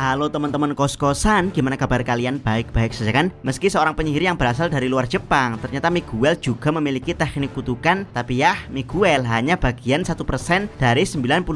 Halo teman-teman kos-kosan, gimana kabar kalian? Baik-baik saja kan? Meski seorang penyihir yang berasal dari luar Jepang, ternyata Miguel juga memiliki teknik kutukan. Tapi ya, Miguel hanya bagian 1% dari 99%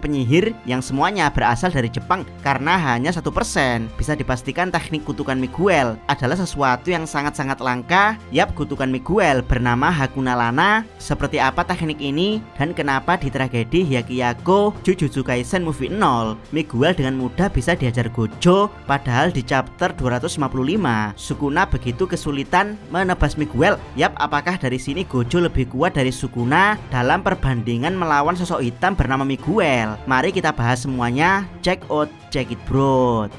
penyihir yang semuanya berasal dari Jepang. Karena hanya 1%, bisa dipastikan teknik kutukan Miguel adalah sesuatu yang sangat-sangat langka. Yap, kutukan Miguel bernama Hakuna Lana. Seperti apa teknik ini dan kenapa di tragedi Hyakuyaku Jujutsu Kaisen Movie 0 Miguel dengan mudah bisa diajar Gojo, padahal di chapter 255 Sukuna begitu kesulitan menebas Miguel. Yap, apakah dari sini Gojo lebih kuat dari Sukuna dalam perbandingan melawan sosok hitam bernama Miguel? Mari kita bahas semuanya. Check it bro.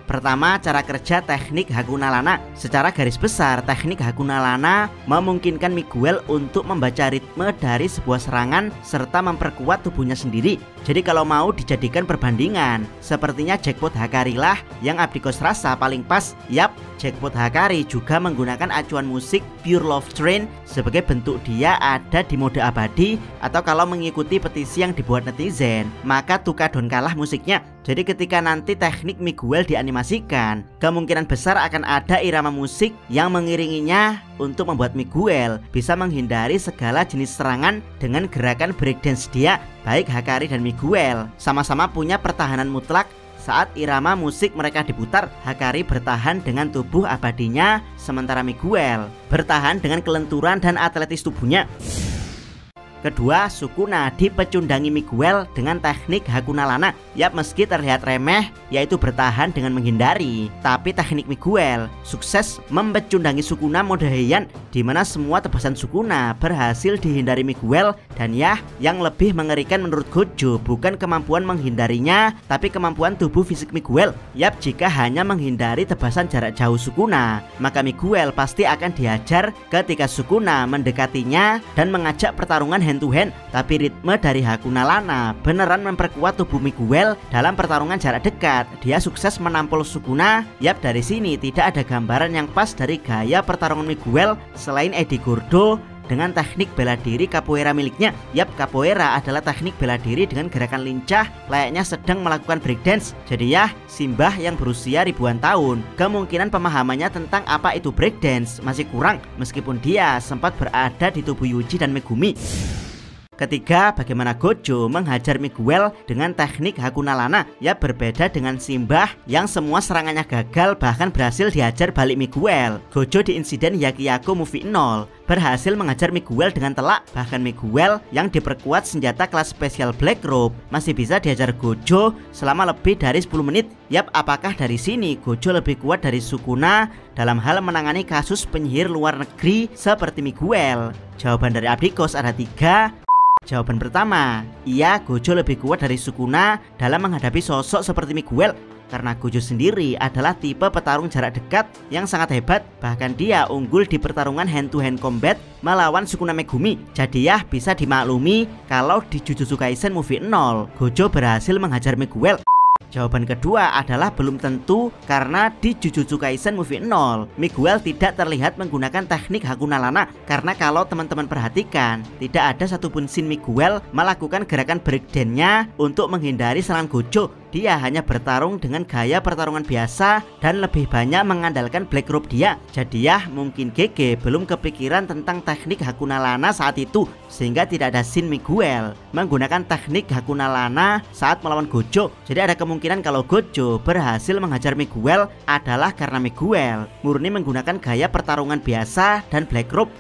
Pertama, cara kerja teknik Hakuna Lana. Secara garis besar, teknik Hakuna Lana memungkinkan Miguel untuk membaca ritme dari sebuah serangan serta memperkuat tubuhnya sendiri. Jadi kalau mau dijadikan perbandingan, sepertinya Jackpot Hakari lah yang Abdikos rasa paling pas. Yap, Jackpot Hakari juga menggunakan acuan musik Pure Love Train sebagai bentuk dia ada di mode abadi, atau kalau mengikuti petisi yang dibuat netizen, maka Tukadon kalah musiknya. Jadi ketika nanti teknik Miguel dianimasikan, kemungkinan besar akan ada irama musik yang mengiringinya untuk membuat Miguel bisa menghindari segala jenis serangan dengan gerakan breakdance dia. Baik Hakari dan Miguel sama-sama punya pertahanan mutlak. Saat irama musik mereka diputar, Hakari bertahan dengan tubuh abadinya, sementara Miguel bertahan dengan kelenturan dan atletis tubuhnya. Kedua, Sukuna dipecundangi Miguel dengan teknik Hakuna Lana. Yap, meski terlihat remeh, yaitu bertahan dengan menghindari, tapi teknik Miguel sukses mempecundangi Sukuna mode Heian, di mana semua tebasan Sukuna berhasil dihindari Miguel. Dan ya, yang lebih mengerikan menurut Gojo bukan kemampuan menghindarinya, tapi kemampuan tubuh fisik Miguel. Yap, jika hanya menghindari tebasan jarak jauh Sukuna, maka Miguel pasti akan dihajar ketika Sukuna mendekatinya dan mengajak pertarungan hand to hand. Tapi ritme dari Hakuna Lana beneran memperkuat tubuh Miguel dalam pertarungan jarak dekat. Dia sukses menampol Sukuna. Yap, dari sini tidak ada gambaran yang pas dari gaya pertarungan Miguel selain Eddie Gordo dengan teknik bela diri capoeira miliknya. Yap, capoeira adalah teknik bela diri dengan gerakan lincah layaknya sedang melakukan breakdance. Jadi ya, Simbah yang berusia ribuan tahun, kemungkinan pemahamannya tentang apa itu breakdance masih kurang, meskipun dia sempat berada di tubuh Yuji dan Megumi. Ketiga, bagaimana Gojo menghajar Miguel dengan teknik Hakuna Lana. Ya, berbeda dengan Simbah yang semua serangannya gagal bahkan berhasil dihajar balik Miguel. Gojo di insiden Hyakuyaku Movie 0 berhasil menghajar Miguel dengan telak. Bahkan Miguel yang diperkuat senjata kelas spesial Black Robe masih bisa dihajar Gojo selama lebih dari 10 menit. Yap, apakah dari sini Gojo lebih kuat dari Sukuna dalam hal menangani kasus penyihir luar negeri seperti Miguel? Jawaban dari Abdikos ada 3. Jawaban pertama, iya, Gojo lebih kuat dari Sukuna dalam menghadapi sosok seperti Miguel. Karena Gojo sendiri adalah tipe petarung jarak dekat yang sangat hebat. Bahkan dia unggul di pertarungan hand to hand combat melawan Sukuna Megumi. Jadi ya, bisa dimaklumi kalau di Jujutsu Kaisen Movie 0 Gojo berhasil menghajar Miguel. Jawaban kedua adalah belum tentu, karena di Jujutsu Kaisen Movie 0 Miguel tidak terlihat menggunakan teknik Hakuna Lana. Karena kalau teman-teman perhatikan, tidak ada satupun scene Miguel melakukan gerakan breakdance-nya untuk menghindari serangan Gojo. Dia hanya bertarung dengan gaya pertarungan biasa dan lebih banyak mengandalkan Black Robe dia. Jadi ya, mungkin GG belum kepikiran tentang teknik Hakuna Lana saat itu, sehingga tidak ada scene Miguel menggunakan teknik Hakuna Lana saat melawan Gojo. Jadi ada kemungkinan kalau Gojo berhasil menghajar Miguel adalah karena Miguel murni menggunakan gaya pertarungan biasa dan Black Robe.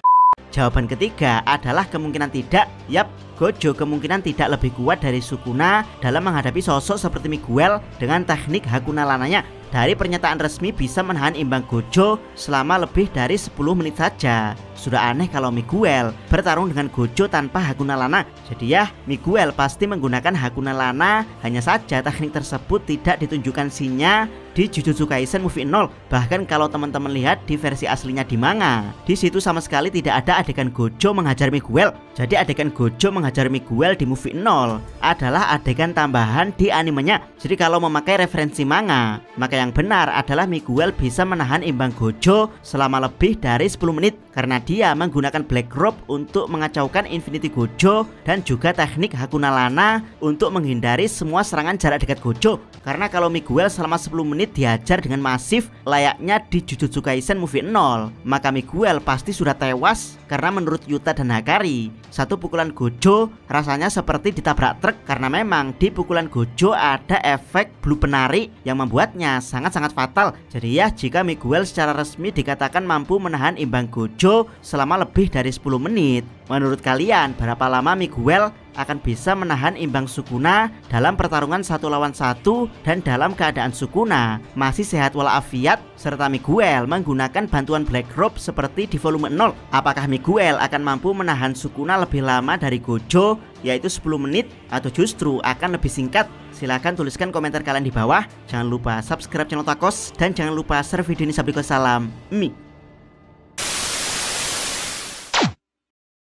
Jawaban ketiga adalah kemungkinan tidak. Yap, Gojo kemungkinan tidak lebih kuat dari Sukuna dalam menghadapi sosok seperti Miguel dengan teknik Hakuna Lananya. Dari pernyataan resmi bisa menahan imbang Gojo selama lebih dari 10 menit saja. Sudah aneh kalau Miguel bertarung dengan Gojo tanpa Hakuna Lana. Jadi ya, Miguel pasti menggunakan Hakuna Lana. Hanya saja teknik tersebut tidak ditunjukkan scene-nya di Jujutsu Kaisen Movie 0. Bahkan kalau teman-teman lihat di versi aslinya di manga, di situ sama sekali tidak ada adegan Gojo menghajar Miguel. Jadi adegan Gojo menghajar Miguel di Movie 0 adalah adegan tambahan di animenya. Jadi kalau memakai referensi manga, maka Maka yang benar adalah Miguel bisa menahan imbang Gojo selama lebih dari 10 menit karena dia menggunakan Black Robe untuk mengacaukan Infinity Gojo dan juga teknik Hakuna Lana untuk menghindari semua serangan jarak dekat Gojo. Karena kalau Miguel selama 10 menit dihajar dengan masif layaknya di Jujutsu Kaisen Movie 0, maka Miguel pasti sudah tewas karena menurut Yuta dan Hakari, satu pukulan Gojo rasanya seperti ditabrak truk karena memang di pukulan Gojo ada efek blue penarik yang membuatnya sangat-sangat fatal. Jadi ya, jika Miguel secara resmi dikatakan mampu menahan imbang Gojo selama lebih dari 10 menit, menurut kalian berapa lama Miguel akan bisa menahan imbang Sukuna dalam pertarungan 1 lawan 1 dan dalam keadaan Sukuna masih sehat walafiat serta Miguel menggunakan bantuan Black Robe seperti di volume 0? Apakah Miguel akan mampu menahan Sukuna lebih lama dari Gojo, yaitu 10 menit, atau justru akan lebih singkat? Silahkan tuliskan komentar kalian di bawah. Jangan lupa subscribe channel Takos dan jangan lupa share video ini. Salam Mi.